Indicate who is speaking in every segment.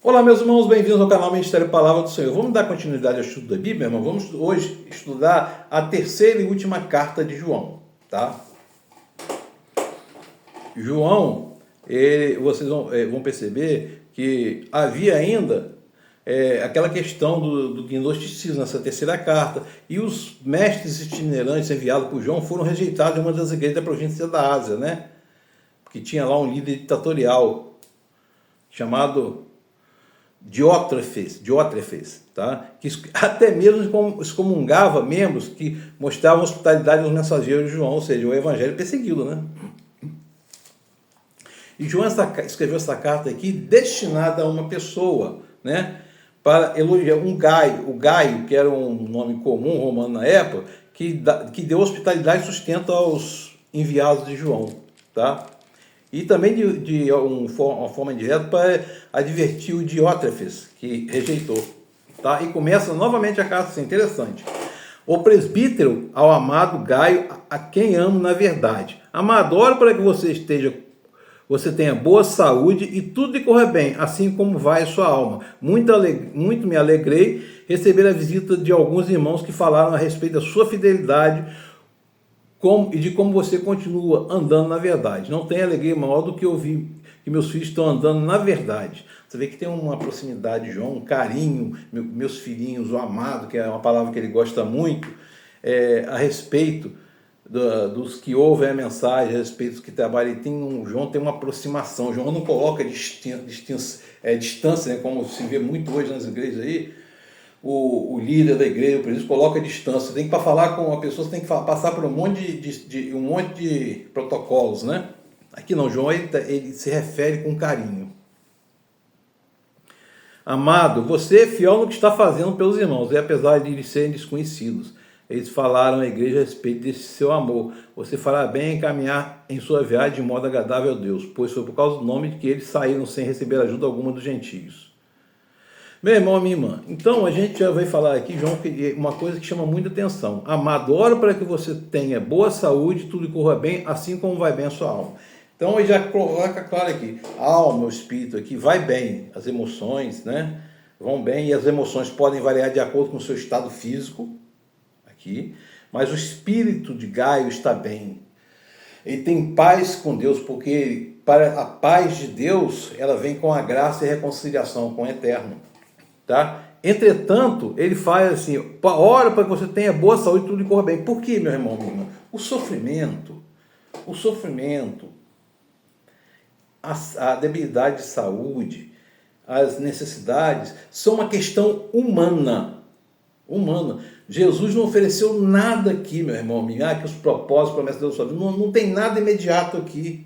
Speaker 1: Olá, meus irmãos, bem-vindos ao canal Ministério Palavra do Senhor. Vamos dar continuidade ao estudo da Bíblia, irmão? Vamos hoje estudar a terceira e última carta de João, tá? João, vocês vão perceber que havia ainda aquela questão do gnosticismo nessa terceira carta, e os mestres itinerantes enviados por João foram rejeitados em uma das igrejas da província da Ásia, né? Que tinha lá um líder ditatorial chamado Diótrefes, tá? Que até mesmo excomungava membros que mostravam hospitalidade aos mensageiros de João, ou seja, o evangelho perseguido, né? E João escreveu essa carta aqui destinada a uma pessoa, né? Para elogiar o Gaio, que era um nome comum romano na época, que deu hospitalidade e sustento aos enviados de João, tá? E também de uma forma indireta para advertir o Diótrefes, que rejeitou. Tá? E começa novamente a carta assim, interessante. O presbítero ao amado Gaio, a quem amo na verdade. Amado, oro para que você tenha boa saúde e tudo lhe corra bem, assim como vai a sua alma. Muito me alegrei receber a visita de alguns irmãos que falaram a respeito da sua fidelidade e de como você continua andando na verdade. Não tem alegria maior do que ouvir que meus filhos estão andando na verdade. Você vê que tem uma proximidade de João, um carinho, meus filhinhos, o amado, que é uma palavra que ele gosta muito, a respeito dos que ouvem a mensagem, a respeito dos que trabalham. João tem uma aproximação. João não coloca distância, né, como se vê muito hoje nas igrejas aí. O líder da igreja, por isso, coloca a distância. Para falar com uma pessoa, você tem que passar por um monte de protocolos, né? Aqui não, João ele se refere com carinho. Amado, você é fiel no que está fazendo pelos irmãos, e apesar de eles serem desconhecidos, eles falaram à igreja a respeito desse seu amor. Você fará bem em caminhar em sua viagem de modo agradável a Deus, pois foi por causa do nome de que eles saíram sem receber ajuda alguma dos gentios. Meu irmão, minha irmã, então a gente já vai falar aqui, João, uma coisa que chama muita atenção. Amado, oro para que você tenha boa saúde, tudo corra bem, assim como vai bem a sua alma. Então ele já coloca claro aqui, a alma, o espírito aqui, vai bem, as emoções, né, vão bem, e as emoções podem variar de acordo com o seu estado físico, aqui, mas o espírito de Gaio está bem. Ele tem paz com Deus, porque para a paz de Deus, ela vem com a graça e a reconciliação com o Eterno. Tá? Entretanto, ele faz assim, ora para que você tenha boa saúde e tudo lhe corra bem. Por quê, meu irmão, minha irmã? O sofrimento, a debilidade de saúde, as necessidades, são uma questão humana. Jesus não ofereceu nada aqui, meu irmão, que os propósitos, promessas de Deus, não tem nada imediato aqui.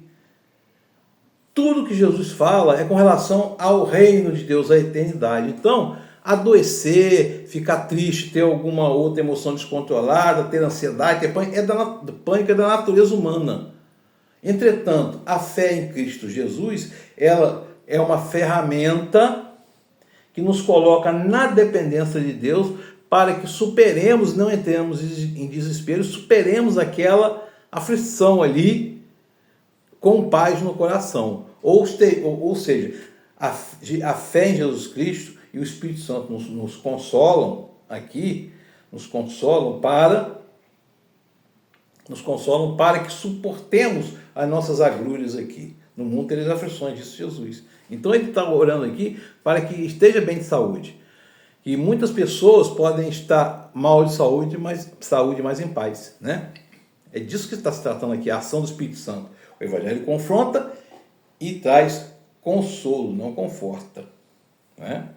Speaker 1: Tudo que Jesus fala é com relação ao reino de Deus, à eternidade. Então, adoecer, ficar triste, ter alguma outra emoção descontrolada, ter ansiedade, ter pânico é da natureza humana. Entretanto, a fé em Cristo Jesus, ela é uma ferramenta que nos coloca na dependência de Deus para que superemos, não entremos em desespero, superemos aquela aflição ali com paz no coração. Ou seja, a fé em Jesus Cristo e o Espírito Santo nos consolam aqui, nos consolam para que suportemos as nossas agrúrias aqui. No mundo tereis aflições, disse Jesus. Então ele está orando aqui para que esteja bem de saúde. E muitas pessoas podem estar mal de saúde, mas em paz, né? É disso que está se tratando aqui, a ação do Espírito Santo. O Evangelho confronta e traz consolo, não conforta, né?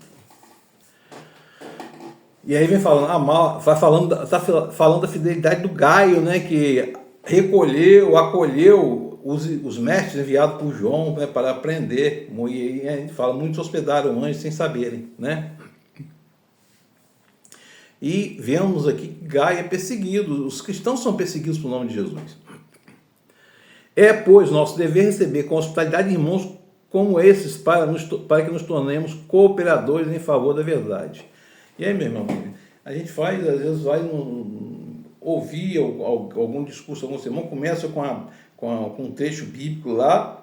Speaker 1: E aí vem falando, está falando da fidelidade do Gaio, né? Que acolheu os mestres enviados por João, né, para aprender. E a gente fala, muitos hospedaram anjos sem saberem, né? E vemos aqui que Gaio é perseguido, os cristãos são perseguidos pelo nome de Jesus. É, pois, nosso dever receber com hospitalidade irmãos como esses, para que nos tornemos cooperadores em favor da verdade. E aí, meu irmão, a gente às vezes vai ouvir algum discurso, algum sermão, começa com um trecho bíblico lá,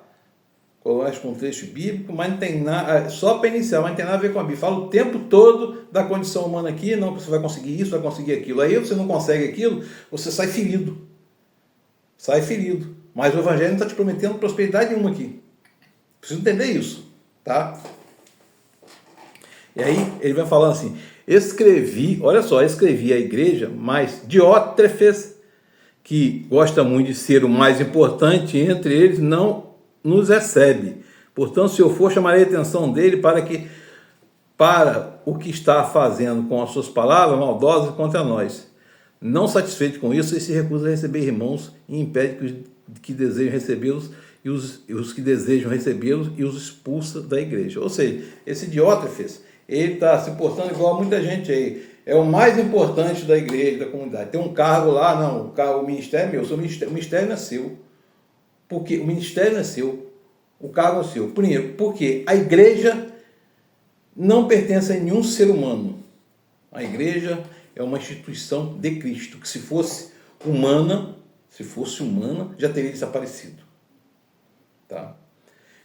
Speaker 1: coloque com trecho bíblico, mas não tem nada, só para iniciar, mas não tem nada a ver com a Bíblia. Fala o tempo todo da condição humana aqui, não, que você vai conseguir isso, vai conseguir aquilo. Aí você não consegue aquilo, você sai ferido. Sai ferido. Mas o Evangelho não está te prometendo prosperidade nenhuma aqui. Preciso entender isso, tá? E aí ele vai falando assim, olha só, escrevi à igreja, mas Diótrefes, que gosta muito de ser o mais importante entre eles, não nos recebe. Portanto, se eu for, chamarei a atenção dele para o que está fazendo com as suas palavras maldosas contra nós. Não satisfeito com isso, ele se recusa a receber irmãos e impede que desejam recebê-los e os que desejam recebê-los e os expulsa da igreja. Ou seja, esse Diótrefes, ele está se portando igual a muita gente aí. É o mais importante da igreja, da comunidade. Tem um cargo lá, não, o ministério é meu, o ministério não é seu. Porque o ministério não é seu, o cargo é seu. Primeiro, porque a igreja não pertence a nenhum ser humano. A igreja é uma instituição de Cristo, que se fosse humana, já teria desaparecido. Tá?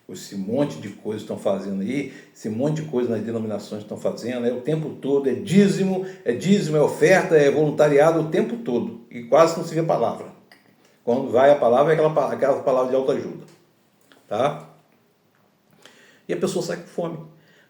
Speaker 1: Esse monte de coisas estão fazendo aí, esse monte de coisas nas denominações estão fazendo, o tempo todo, é dízimo, é oferta, é voluntariado o tempo todo, e quase não se vê palavra. Quando vai a palavra, é aquela palavra de autoajuda. Tá? E a pessoa sai com fome.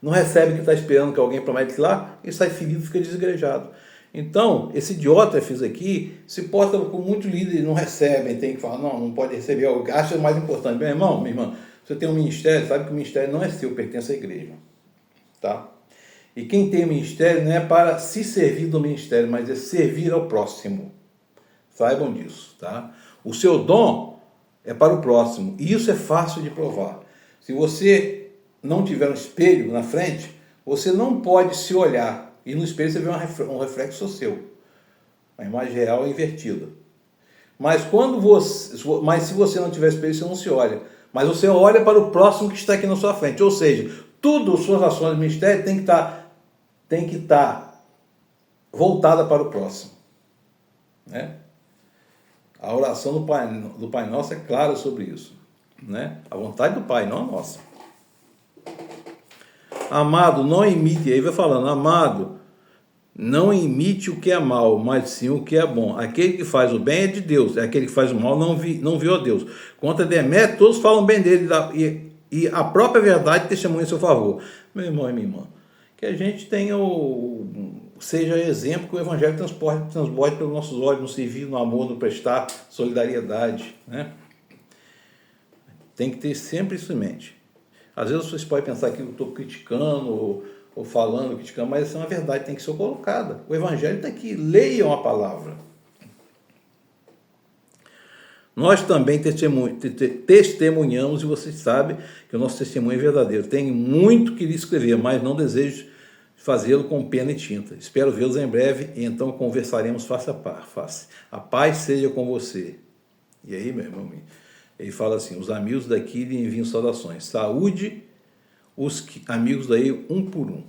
Speaker 1: Não recebe o que está esperando que alguém promete lá, e sai ferido, fica desigrejado. Então, esse Diótrefes aqui se porta com muito líder, não recebem, tem que falar, não pode receber, acha mais importante. Meu irmão, minha irmã, você tem um ministério, sabe que o ministério não é seu, pertence à igreja. Tá? E quem tem ministério não é para se servir do ministério, mas é servir ao próximo. Saibam disso. Tá? O seu dom é para o próximo, e isso é fácil de provar. Se você não tiver um espelho na frente, você não pode se olhar, e no espelho você vê um reflexo seu. A imagem real é invertida. Mas se você não tiver espelho, você não se olha. Mas você olha para o próximo que está aqui na sua frente. Ou seja, tudo, suas ações do ministério tem que estar voltada para o próximo. Né? A oração do Pai Nosso é clara sobre isso. Né? A vontade do Pai, não a nossa. Amado, não imite, aí vai falando, amado, não imite o que é mal, mas sim o que é bom. Aquele que faz o bem é de Deus, aquele que faz o mal não viu a Deus. Contra Demétrio, todos falam bem dele, e a própria verdade testemunha em seu favor. Meu irmão e minha irmã, que a gente tenha seja exemplo, que o Evangelho transborde pelos nossos olhos, no servir, no amor, no prestar, solidariedade. Né? Tem que ter sempre isso em mente. Às vezes vocês podem pensar que eu estou criticando ou falando, criticando, mas essa é uma verdade, tem que ser colocada. O Evangelho está aqui, leiam a palavra. Nós também testemunhamos, e vocês sabem que o nosso testemunho é verdadeiro. Tenho muito que lhe escrever, mas não desejo fazê-lo com pena e tinta. Espero vê-los em breve, e então conversaremos face a face. A paz seja com você. E aí, meu irmão, ele fala assim, os amigos daqui lhe enviam saudações. Saúde os amigos daí um por um.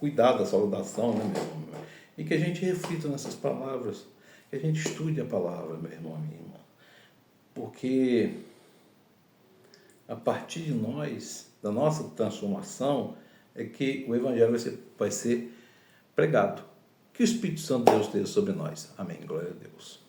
Speaker 1: Cuidado da saudação, né, meu irmão? E que a gente reflita nessas palavras, que a gente estude a palavra, meu irmão e minha irmã. Porque a partir de nós, da nossa transformação, é que o Evangelho vai ser pregado. Que o Espírito Santo de Deus esteja sobre nós. Amém. Glória a Deus.